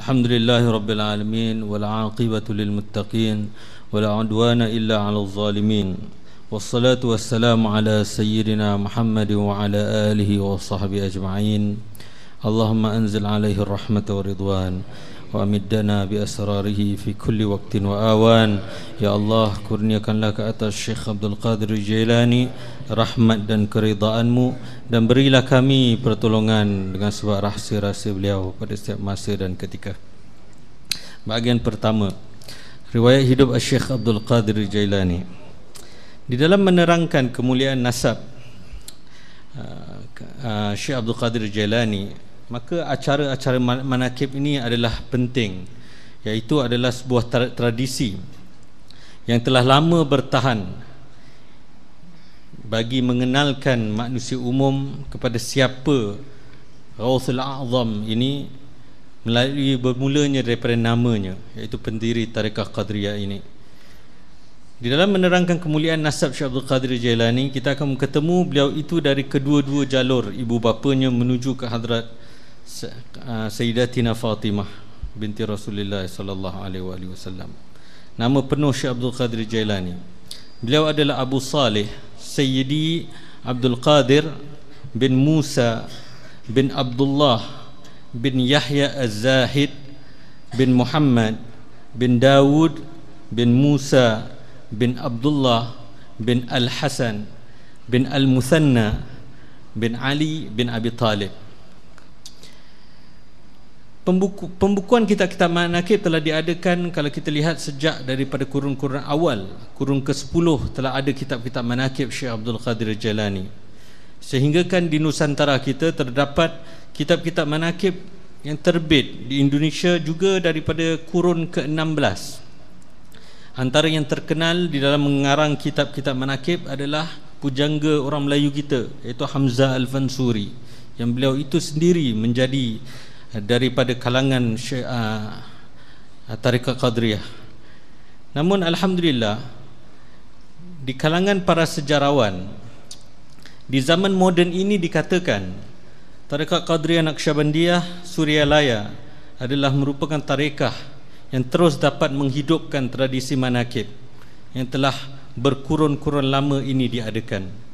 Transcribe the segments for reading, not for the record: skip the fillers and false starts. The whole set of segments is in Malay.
Alhamdulillahi Rabbil Alamin, wal aqibatu lil muttaqin, wala udwana illa 'alal zalimin. Wassalatu wassalamu ala sayyidina Muhammad wa ala alihi wa sahbihi ajma'in. Allahumma anzil alaihi rahmata wa ridwan wa amiddana bi asrarihi fi kulli waqtin wa awan. Ya Allah, kurniakanlah ke atas Syekh Abdul Qadir Jailani rahmat dan keridaan-Mu, dan berilah kami pertolongan dengan sebab rahsia-rahsia beliau pada setiap masa dan ketika. Bahagian pertama, riwayat hidup Syekh Abdul Qadir Jailani. Di dalam menerangkan kemuliaan nasab Syekh Abdul Qadir Jailani, maka acara-acara manakib ini adalah penting, iaitu adalah sebuah tradisi yang telah lama bertahan bagi mengenalkan manusia umum kepada siapa Ghauthul A'zam ini melalui bermulanya daripada namanya, iaitu pendiri Tariqah Qadiriyah ini. Di dalam menerangkan kemuliaan nasab Syekh Abdul Qadir Jailani, kita akan ketemu beliau itu dari kedua-dua jalur ibu bapanya menuju ke hadrat Sayyidatina Fatimah binti Rasulullah sallallahu alaihi wasallam. Nama penuh Syekh Abdul Qadir Jailani, beliau adalah Abu Saleh Sayyidi Abdul Qadir bin Musa bin Abdullah bin Yahya Az-Zahid bin Muhammad bin Dawud bin Musa bin Abdullah bin Al-Hasan bin Al-Muthanna bin Ali bin Abi Talib. Pembukuan kitab-kitab manakib telah diadakan, kalau kita lihat sejak daripada kurun-kurun awal, kurun ke-10 telah ada kitab-kitab manakib Syekh Abdul Qadir Jailani. Sehingga kan di Nusantara kita terdapat kitab-kitab manakib yang terbit di Indonesia juga daripada kurun ke-16. Antara yang terkenal di dalam mengarang kitab-kitab manakib adalah pujangga orang Melayu kita, iaitu Hamzah Al-Fansuri, yang beliau itu sendiri menjadi daripada kalangan Tariqah Qadiriyah. Namun alhamdulillah, di kalangan para sejarawan di zaman moden ini dikatakan Tariqah Qadiriyah Naqsyabandiyah Suryalaya adalah merupakan tarekat yang terus dapat menghidupkan tradisi manakib yang telah berkurun-kurun lama ini diadakan.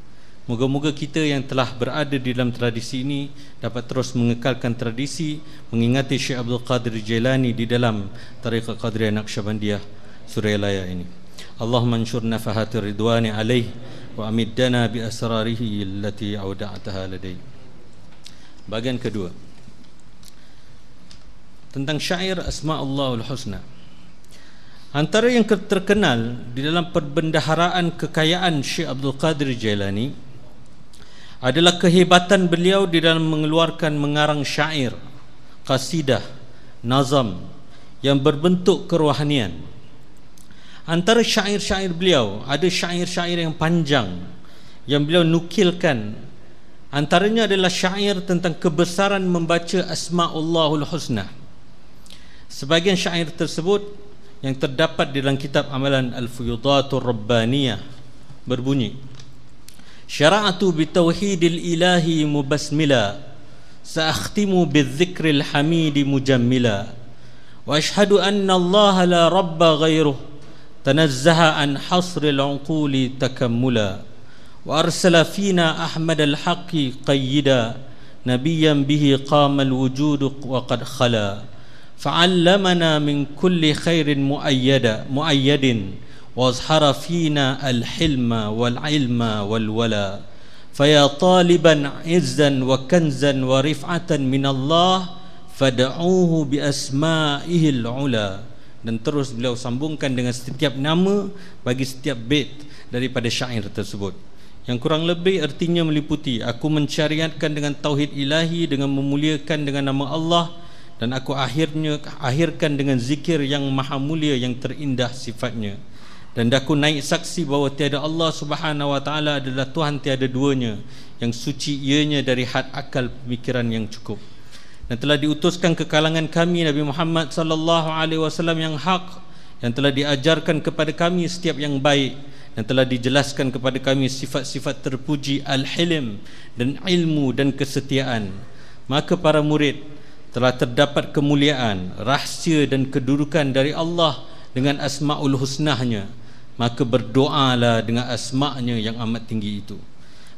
Moga-moga kita yang telah berada di dalam tradisi ini dapat terus mengekalkan tradisi, mengingati Syekh Abdul Qadir Jailani di dalam Tariqah Qadiriyah Naqsyabandiyah Suryalaya ini. Allahumma anshur nafahati ridwani alaih wa amiddana bi asrarihi allati auda'ataha ladai. Bahagian kedua, tentang syair Asma'ullahul Husna. Antara yang terkenal di dalam perbendaharaan kekayaan Syekh Abdul Qadir Jailani adalah kehebatan beliau di dalam mengarang syair, qasidah, nazam yang berbentuk kerohanian. Antara syair-syair beliau, ada syair-syair yang panjang yang beliau nukilkan. Antaranya adalah syair tentang kebesaran membaca Asma'ullahul Husna. Sebahagian syair tersebut yang terdapat di dalam kitab amalan Al-Fuyudatur Rabbaniyah berbunyi: Syara'atu bitauhidil ilahi mubasmila, sa'akhtimu bidzikril hamidi mujammila, wa ashhadu anna Allah la rabba ghairuh, tanazzaha an hasril uquli takammula, wa arsala fina Ahmad al-Haqqi qayyida, nabiyyan bihi qama al-wujudu wa qad khala, fa'allamana min kulli khairin muayyadin, وَأَظْهَرَ فِينَا الْحِلْمَ وَالْعِلْمَ وَالْوَلَى فَيَا طَالِبًا عِزًّا وَكَنْزًا وَرِفْعَةً مِنَ اللَّهِ فَدَعُوهُ بِأَسْمَائِهِ الْعُلَى. Dan terus beliau sambungkan dengan setiap nama bagi setiap bait daripada syair tersebut, yang kurang lebih artinya meliputi: aku mensyariatkan dengan tauhid ilahi, dengan memuliakan dengan nama Allah, dan aku akhirkan dengan zikir yang maha mulia yang terindah sifatnya, dan aku naik saksi bahawa tiada Allah Subhanahu wa taala adalah Tuhan tiada duanya, yang suci ianya dari had akal pemikiran yang cukup, dan telah diutuskan ke kalangan kami Nabi Muhammad sallallahu alaihi wasallam yang hak, yang telah diajarkan kepada kami setiap yang baik, dan telah dijelaskan kepada kami sifat-sifat terpuji al-hilm dan ilmu dan kesetiaan. Maka para murid telah terdapat kemuliaan, rahsia dan kedudukan dari Allah dengan asma'ul husnahnya, maka berdoalah dengan asma'nya yang amat tinggi itu.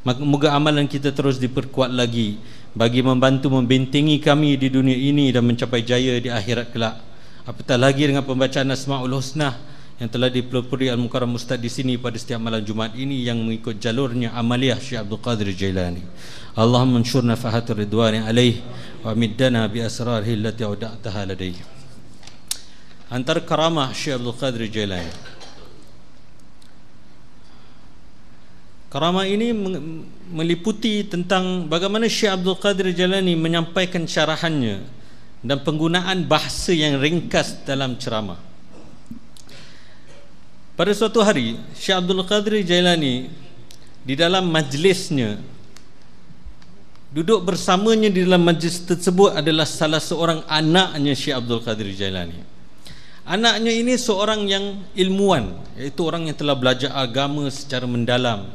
Maka moga amalan kita terus diperkuat lagi bagi membantu membentengi kami di dunia ini dan mencapai jaya di akhirat kelak. Apatah lagi dengan pembacaan asma'ul husnah yang telah dipelopori Al-Mukarram Ustaz di sini pada setiap malam Jumaat ini yang mengikut jalurnya amaliyah Syekh Abdul Qadir Jailani. Allahumma anshurna fahatur ridwani alaih wa middana bi asrarihi allati awda'taha ladayhi. Antara karamah Syekh Abdul Qadir Jailani, karamah ini meliputi tentang bagaimana Syekh Abdul Qadir Jailani menyampaikan syarahannya dan penggunaan bahasa yang ringkas dalam ceramah. Pada suatu hari Syekh Abdul Qadir Jailani di dalam majlisnya, duduk bersamanya di dalam majlis tersebut adalah salah seorang anaknya Syekh Abdul Qadir Jailani. Anaknya ini seorang yang ilmuwan, iaitu orang yang telah belajar agama secara mendalam.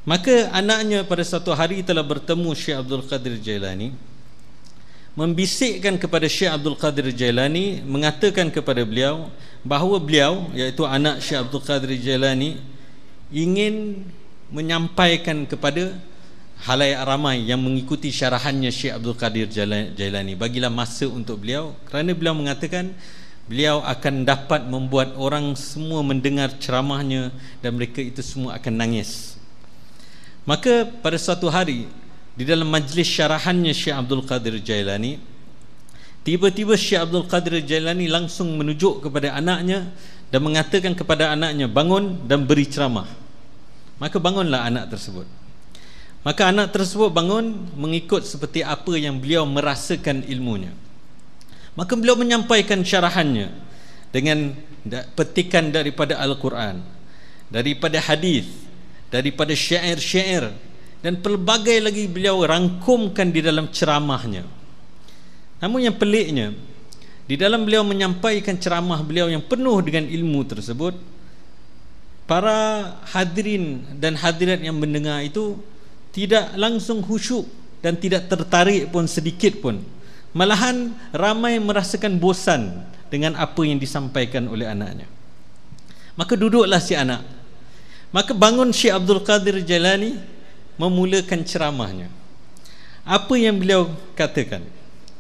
Maka anaknya pada suatu hari telah bertemu Syekh Abdul Qadir Jailani, membisikkan kepada Syekh Abdul Qadir Jailani, mengatakan kepada beliau bahawa beliau, iaitu anak Syekh Abdul Qadir Jailani, ingin menyampaikan kepada halayak ramai yang mengikuti syarahannya Syekh Abdul Qadir Jailani, bagilah masa untuk beliau, kerana beliau mengatakan beliau akan dapat membuat orang semua mendengar ceramahnya dan mereka itu semua akan nangis. Maka pada suatu hari di dalam majlis syarahannya Syekh Abdul Qadir Jailani, tiba-tiba Syekh Abdul Qadir Jailani langsung menunjuk kepada anaknya dan mengatakan kepada anaknya, bangun dan beri ceramah. Maka bangunlah anak tersebut. Maka anak tersebut bangun mengikut seperti apa yang beliau merasakan ilmunya. Maka beliau menyampaikan syarahannya dengan petikan daripada Al-Quran, daripada hadis, daripada syair-syair, dan pelbagai lagi beliau rangkumkan di dalam ceramahnya. Namun yang peliknya, di dalam beliau menyampaikan ceramah beliau yang penuh dengan ilmu tersebut, para hadirin dan hadirat yang mendengar itu tidak langsung khusyuk dan tidak tertarik pun sedikit pun. Malahan ramai merasakan bosan dengan apa yang disampaikan oleh anaknya. Maka duduklah si anak. Maka bangun Syekh Abdul Qadir Jailani memulakan ceramahnya. Apa yang beliau katakan?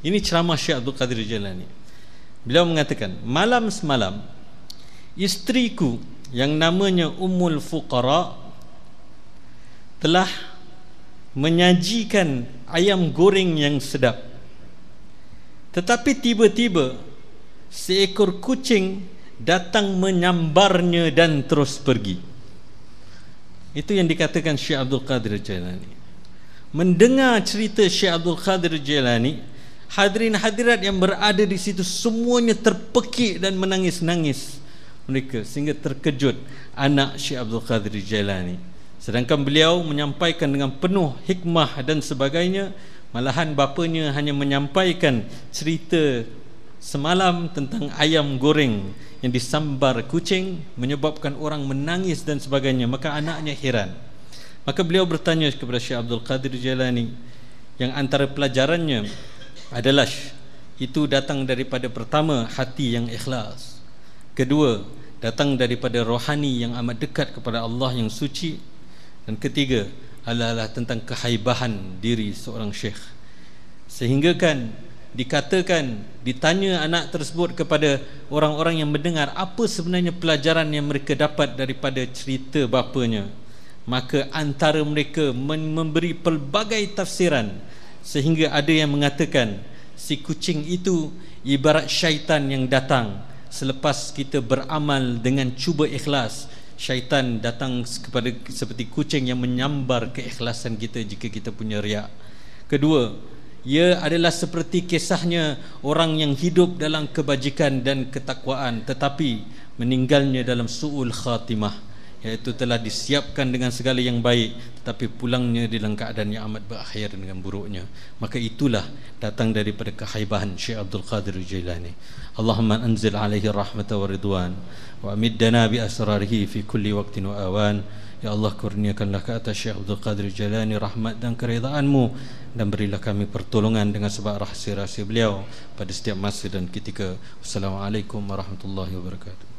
Ini ceramah Syekh Abdul Qadir Jailani. Beliau mengatakan, malam semalam isteriku yang namanya Ummul Fuqara telah menyajikan ayam goreng yang sedap. Tetapi tiba-tiba seekor kucing datang menyambarnya dan terus pergi. Itu yang dikatakan Syekh Abdul Qadir Jailani. Mendengar cerita Syekh Abdul Qadir Jailani, hadirin hadirat yang berada di situ semuanya terpekik dan menangis-nangis mereka, sehingga terkejut anak Syekh Abdul Qadir Jailani. Sedangkan beliau menyampaikan dengan penuh hikmah dan sebagainya, malahan bapanya hanya menyampaikan cerita semalam tentang ayam goreng yang disambar kucing menyebabkan orang menangis dan sebagainya. Maka anaknya heran. Maka beliau bertanya kepada Syekh Abdul Qadir Jailani, yang antara pelajarannya adalah itu datang daripada, pertama, hati yang ikhlas, kedua, datang daripada rohani yang amat dekat kepada Allah yang suci, dan ketiga adalah tentang kehaibahan diri seorang syekh. Sehingga kan dikatakan, ditanya anak tersebut kepada orang-orang yang mendengar apa sebenarnya pelajaran yang mereka dapat daripada cerita bapanya, maka antara mereka memberi pelbagai tafsiran, sehingga ada yang mengatakan si kucing itu ibarat syaitan yang datang selepas kita beramal dengan cuba ikhlas. Syaitan datang kepada seperti kucing yang menyambar keikhlasan kita jika kita punya riak. Kedua, ia adalah seperti kisahnya orang yang hidup dalam kebajikan dan ketakwaan tetapi meninggalnya dalam su'ul khatimah, iaitu telah disiapkan dengan segala yang baik tetapi pulangnya dalam keadaan yang amat berakhir dengan buruknya. Maka itulah datang daripada kehaibahan Syekh Abdul Qadir Jailani. Allahumma anzil alaihi rahmatan wa ridwan wa amiddana bi asrarihi fi kulli waqtin wa awan Ya Allah, kurniakanlah ke atas Syekh Abdul Qadir Jailani rahmat dan keridaan-Mu, dan berilah kami pertolongan dengan sebab rahsia-rahsia beliau pada setiap masa dan ketika. Wassalamualaikum warahmatullahi wabarakatuh.